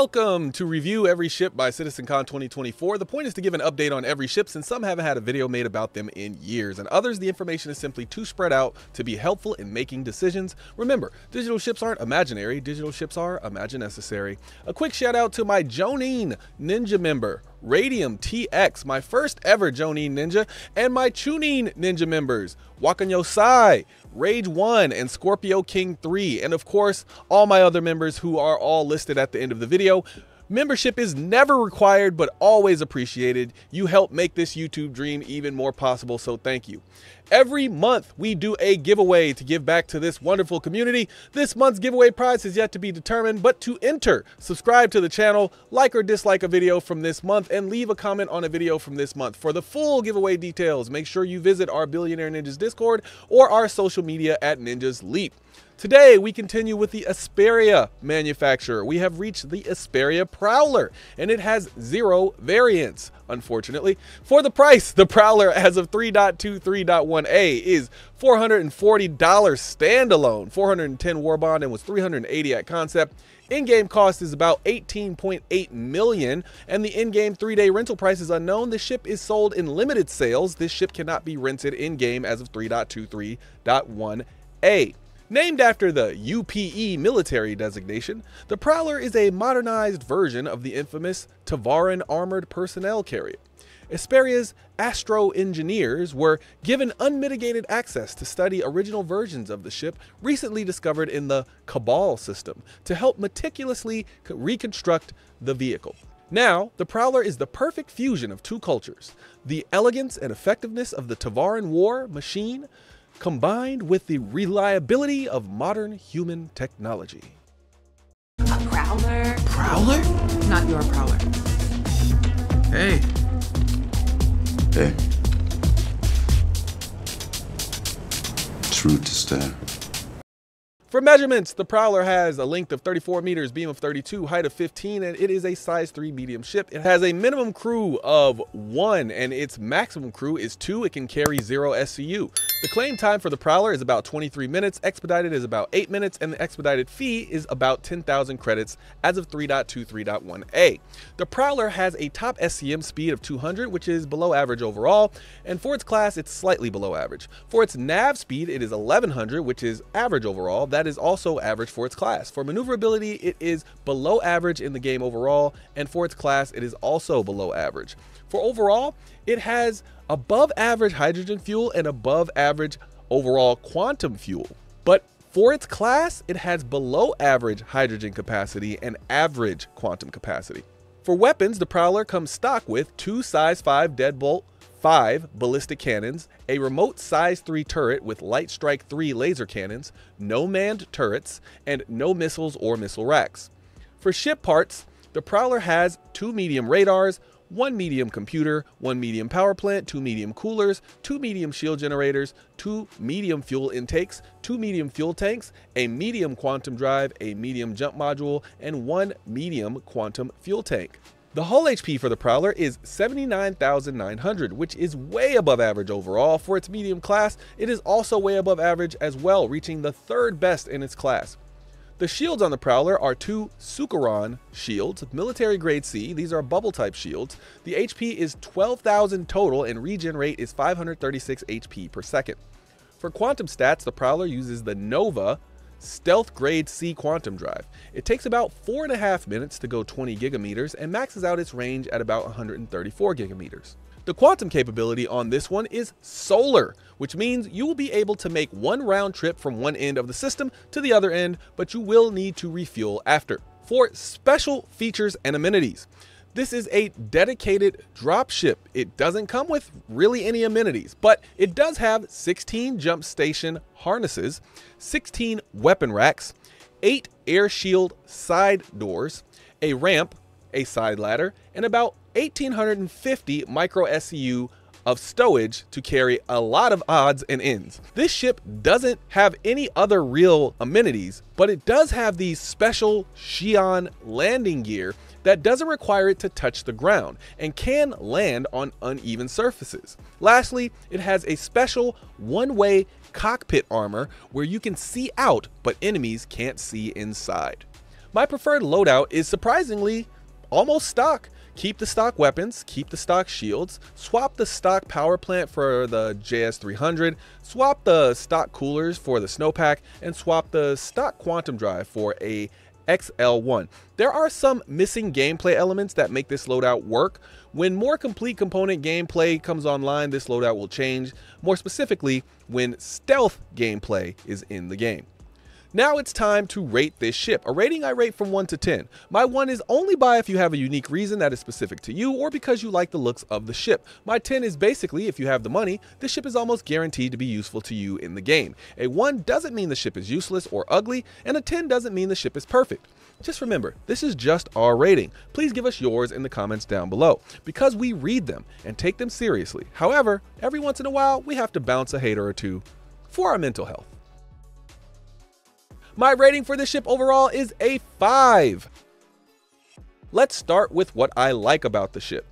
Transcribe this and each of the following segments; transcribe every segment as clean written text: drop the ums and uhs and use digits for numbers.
Welcome to Review Every Ship by CitizenCon 2024. The point is to give an update on every ship since some haven't had a video made about them in years, and others the information is simply too spread out to be helpful in making decisions. Remember, digital ships aren't imaginary, digital ships are imagine-necessary. A quick shout out to my Jonin Ninja member, Radium TX, my first ever Jonin Ninja, and my Chunin Ninja members, Wakanyo Sai, Rage 1, and Scorpio King 3, and of course, all my other members who are all listed at the end of the video. Membership is never required, but always appreciated. You help make this YouTube dream even more possible, so thank you. Every month, we do a giveaway to give back to this wonderful community. This month's giveaway prize is yet to be determined, but to enter, subscribe to the channel, like or dislike a video from this month, and leave a comment on a video from this month. For the full giveaway details, make sure you visit our Billionaire Ninjas Discord or our social media at Ninjas Leap. Today, we continue with the Asperia manufacturer. We have reached the Asperia Prowler, and it has 0 variants, unfortunately. For the price, the Prowler as of 3.23.1a is $440 standalone, 410 Warbond, and was $380 at concept. In-game cost is about $18.8 million, and the in-game 3-day rental price is unknown. The ship is sold in limited sales. This ship cannot be rented in-game as of 3.23.1a. Named after the UPE military designation, the Prowler is a modernized version of the infamous Tavaran armored personnel carrier. Asperia's astro engineers were given unmitigated access to study original versions of the ship recently discovered in the Cabal system to help meticulously reconstruct the vehicle. Now, the Prowler is the perfect fusion of two cultures, the elegance and effectiveness of the Tavaran war machine combined with the reliability of modern human technology. A Prowler? Prowler? Not your Prowler. Hey. Hey. True to stare. For measurements, the Prowler has a length of 34 meters, beam of 32, height of 15, and it is a size 3 medium ship. It has a minimum crew of 1, and its maximum crew is 2. It can carry 0 SCU. The claim time for the Prowler is about 23 minutes, expedited is about 8 minutes, and the expedited fee is about 10,000 credits as of 3.23.1a. The Prowler has a top SCM speed of 200, which is below average overall, and for its class, it's slightly below average. For its nav speed, it is 1100, which is average overall. That is also average for its class. For maneuverability, it is below average in the game overall, and for its class, it is also below average. For overall, it has above average hydrogen fuel and above average overall quantum fuel. But for its class, it has below average hydrogen capacity and average quantum capacity. For weapons, the Prowler comes stock with 2 size 5 deadbolt 5 ballistic cannons, a remote size 3 turret with light strike 3 laser cannons, no manned turrets, and no missiles or missile racks. For ship parts, the Prowler has 2 medium radars, 1 medium computer, 1 medium power plant, 2 medium coolers, 2 medium shield generators, 2 medium fuel intakes, 2 medium fuel tanks, a medium quantum drive, a medium jump module, and 1 medium quantum fuel tank. The hull HP for the Prowler is 79,900, which is way above average overall. For its medium class, it is also way above average as well, reaching the 3rd best in its class. The shields on the Prowler are 2 Sukaron shields, military grade C. These are bubble type shields. The HP is 12,000 total and regen rate is 536 HP per second. For quantum stats, the Prowler uses the Nova Stealth Grade C quantum drive. It takes about 4.5 minutes to go 20 gigameters and maxes out its range at about 134 gigameters. The quantum capability on this one is solar, which means you will be able to make 1 round trip from one end of the system to the other end, but you will need to refuel after. For special features and amenities, this is a dedicated dropship. It doesn't come with really any amenities, but it does have 16 jump station harnesses, 16 weapon racks, 8 air shield side doors, a ramp, a side ladder, and about 1,850 micro SCU of stowage to carry a lot of odds and ends. This ship doesn't have any other real amenities, but it does have these special Xi'an landing gear that doesn't require it to touch the ground and can land on uneven surfaces. Lastly, it has a special one-way cockpit armor where you can see out, but enemies can't see inside. My preferred loadout is surprisingly almost stock. Keep the stock weapons, keep the stock shields, swap the stock power plant for the JS300, swap the stock coolers for the snowpack, and swap the stock quantum drive for a XL1. There are some missing gameplay elements that make this loadout work. When more complete component gameplay comes online, this loadout will change, more specifically when stealth gameplay is in the game. Now it's time to rate this ship. A rating I rate from 1 to 10. My 1 is only by if you have a unique reason that is specific to you or because you like the looks of the ship. My 10 is basically if you have the money, the ship is almost guaranteed to be useful to you in the game. A 1 doesn't mean the ship is useless or ugly, and a 10 doesn't mean the ship is perfect. Just remember, this is just our rating. Please give us yours in the comments down below, because we read them and take them seriously. However, every once in a while, we have to bounce a hater or two for our mental health. My rating for this ship overall is a 5. Let's start with what I like about the ship.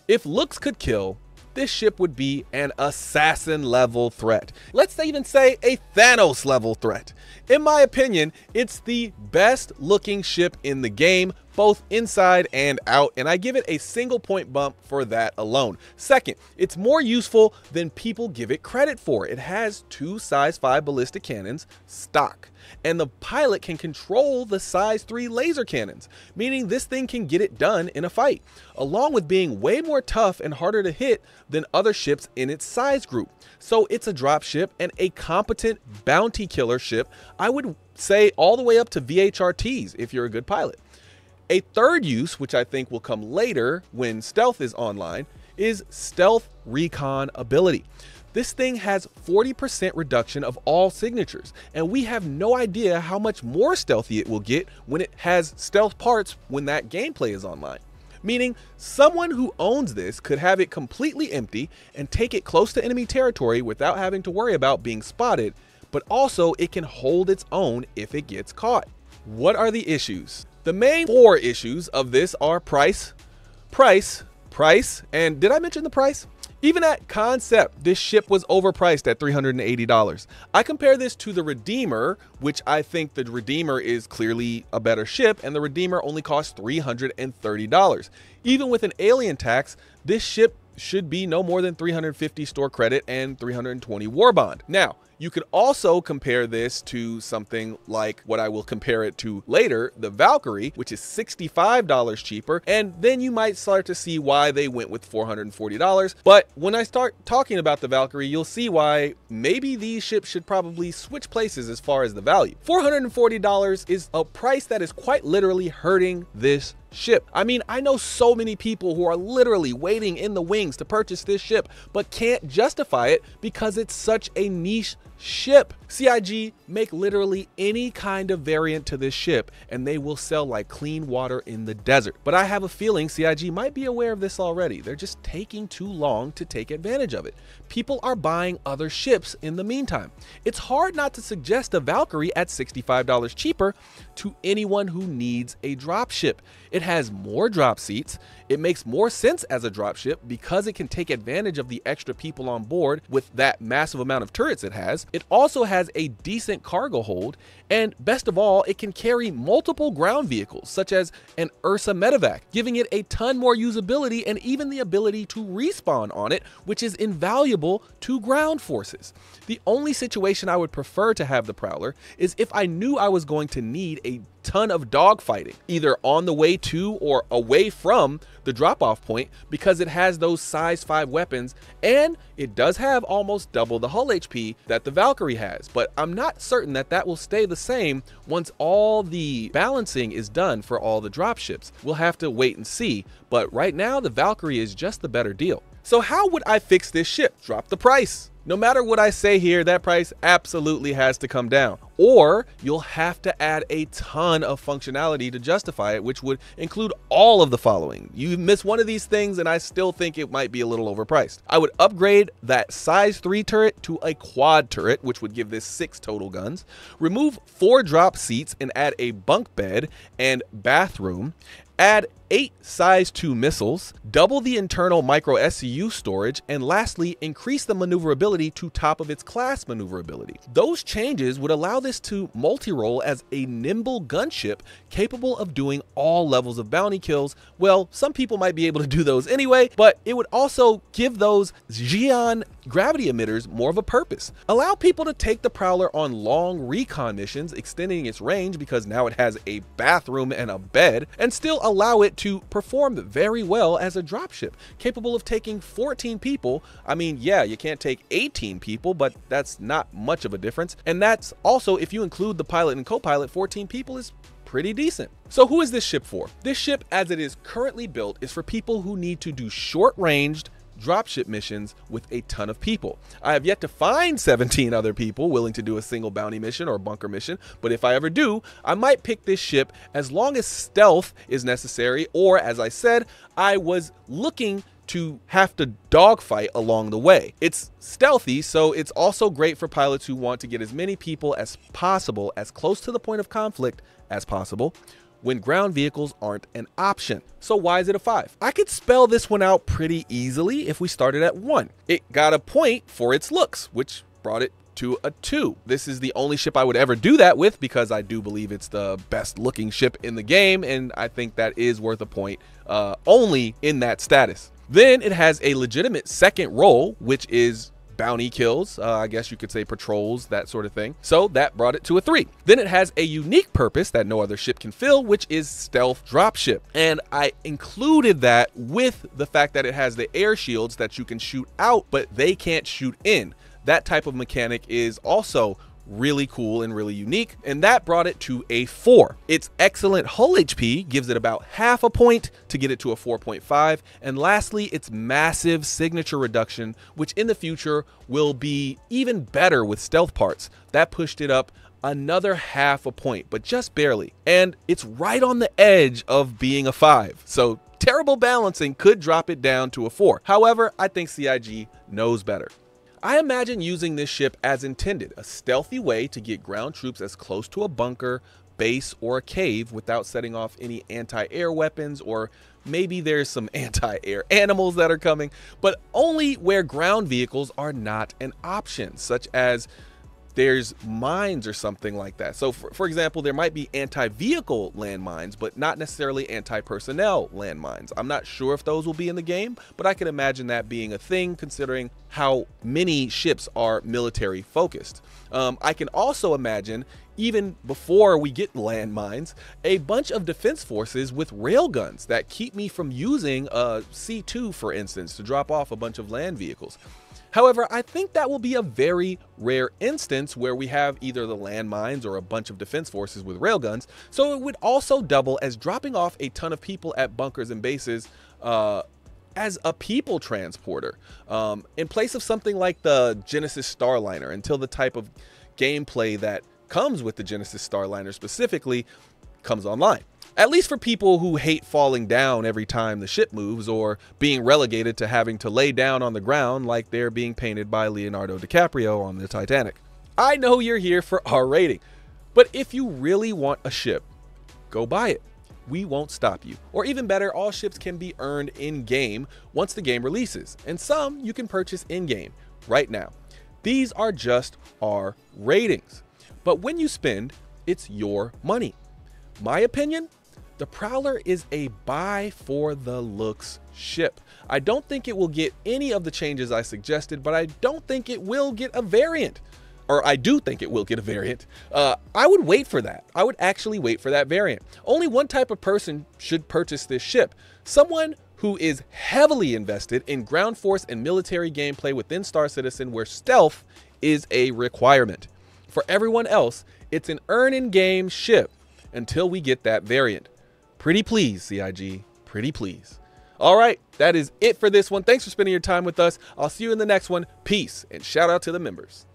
If looks could kill, this ship would be an assassin level threat. Let's even say a Thanos level threat. In my opinion, it's the best looking ship in the game, both inside and out, and I give it a single point bump for that alone. Second, it's more useful than people give it credit for. It has 2 size 5 ballistic cannons stock, and the pilot can control the size 3 laser cannons, meaning this thing can get it done in a fight, along with being way more tough and harder to hit than other ships in its size group. So it's a drop ship and a competent bounty killer ship, I would say all the way up to VHRTs if you're a good pilot. A third use, which I think will come later when stealth is online, is stealth recon ability. This thing has 40% reduction of all signatures, and we have no idea how much more stealthy it will get when it has stealth parts when that gameplay is online. Meaning, someone who owns this could have it completely empty and take it close to enemy territory without having to worry about being spotted, but also it can hold its own if it gets caught. What are the issues? The main 4 issues of this are price, and did I mention the price? Even at concept, this ship was overpriced at $380. I compare this to the Redeemer, which I think the Redeemer is clearly a better ship, and the Redeemer only costs $330. Even with an alien tax, this ship should be no more than 350 store credit and 320 war bond. Now, you could also compare this to something like what I will compare it to later, the Valkyrie, which is $65 cheaper, and then you might start to see why they went with $440. But when I start talking about the Valkyrie, you'll see why maybe these ships should probably switch places as far as the value. $440 is a price that is quite literally hurting this ship. I mean, I know so many people who are literally waiting in the wings to purchase this ship, but can't justify it because it's such a niche ship. CIG make literally any kind of variant to this ship and they will sell like clean water in the desert. But I have a feeling CIG might be aware of this already. They're just taking too long to take advantage of it. People are buying other ships in the meantime. It's hard not to suggest a Valkyrie at $65 cheaper to anyone who needs a drop ship. It has more drop seats. It makes more sense as a drop ship because it can take advantage of the extra people on board with that massive amount of turrets it has. It also has a decent cargo hold, and best of all, it can carry multiple ground vehicles such as an Ursa Medevac, giving it a ton more usability and even the ability to respawn on it, which is invaluable to ground forces. The only situation I would prefer to have the Prowler is if I knew I was going to need a ton of dogfighting, either on the way to or away from the drop-off point, because it has those size 5 weapons and it does have almost double the hull HP that the Valkyrie has. But I'm not certain that that will stay the same once all the balancing is done for all the drop ships. We'll have to wait and see, but right now the Valkyrie is just the better deal. So how would I fix this ship? Drop the price. No matter what I say here, that price absolutely has to come down, or you'll have to add a ton of functionality to justify it, which would include all of the following. You miss one of these things and I still think it might be a little overpriced. I would upgrade that size 3 turret to a quad turret, which would give this 6 total guns, remove 4 drop seats and add a bunk bed and bathroom, add 8 size 2 missiles, double the internal micro SCU storage, and lastly, increase the maneuverability to top of its class maneuverability. Those changes would allow this to multi-role as a nimble gunship capable of doing all levels of bounty kills. Well, some people might be able to do those anyway, but it would also give those Xi'an gravity emitters more of a purpose. Allow people to take the Prowler on long recon missions, extending its range because now it has a bathroom and a bed, and still allow it to perform very well as a dropship, capable of taking 14 people. I mean, yeah, you can't take 18 people, but that's not much of a difference. And that's also, if you include the pilot and co-pilot, 14 people is pretty decent. So who is this ship for? This ship, as it is currently built, is for people who need to do short-ranged dropship missions with a ton of people. I have yet to find 17 other people willing to do a single bounty mission or bunker mission, but if I ever do, I might pick this ship as long as stealth is necessary, or as I said, I was looking to have to dogfight along the way. It's stealthy, so it's also great for pilots who want to get as many people as possible, as close to the point of conflict as possible, when ground vehicles aren't an option. So why is it a 5? I could spell this one out pretty easily if we started at 1. It got a point for its looks, which brought it to a 2. This is the only ship I would ever do that with because I do believe it's the best looking ship in the game, and I think that is worth a point only in that status. Then it has a legitimate second role, which is bounty kills, I guess you could say patrols, that sort of thing. So that brought it to a 3. Then it has a unique purpose that no other ship can fill, which is stealth dropship. And I included that with the fact that it has the air shields that you can shoot out, but they can't shoot in. That type of mechanic is also really cool and really unique, and that brought it to a 4. Its excellent hull HP gives it about half a point to get it to a 4.5, and lastly, its massive signature reduction, which in the future will be even better with stealth parts, that pushed it up another half a point, but just barely, and it's right on the edge of being a 5. So terrible balancing could drop it down to a 4. However, I think CIG knows better. I imagine using this ship as intended, a stealthy way to get ground troops as close to a bunker, base, or a cave without setting off any anti-air weapons, or maybe there's some anti-air animals that are coming, but only where ground vehicles are not an option, such as there's mines or something like that. So for example, there might be anti-vehicle landmines, but not necessarily anti-personnel landmines. I'm not sure if those will be in the game, but I can imagine that being a thing considering how many ships are military focused. I can also imagine, even before we get landmines, a bunch of defense forces with railguns that keep me from using a C2, for instance, to drop off a bunch of land vehicles. However, I think that will be a very rare instance where we have either the landmines or a bunch of defense forces with railguns, so it would also double as dropping off a ton of people at bunkers and bases as a people transporter, in place of something like the Genesis Starliner, until the type of gameplay that comes with the Genesis Starliner specifically comes online. At least for people who hate falling down every time the ship moves, or being relegated to having to lay down on the ground like they're being painted by Leonardo DiCaprio on the Titanic. I know you're here for our rating, but if you really want a ship, go buy it. We won't stop you. Or even better, all ships can be earned in-game once the game releases, and some you can purchase in-game right now. These are just our ratings, but when you spend, it's your money. My opinion? The Prowler is a buy for the looks ship. I don't think it will get any of the changes I suggested, but I don't think it will get a variant. Or I do think it will get a variant. I would wait for that. I would actually wait for that variant. Only one type of person should purchase this ship. Someone who is heavily invested in ground force and military gameplay within Star Citizen, where stealth is a requirement. For everyone else, it's an earn in-game ship until we get that variant. Pretty please, CIG, pretty please. All right, that is it for this one. Thanks for spending your time with us. I'll see you in the next one. Peace, and shout out to the members.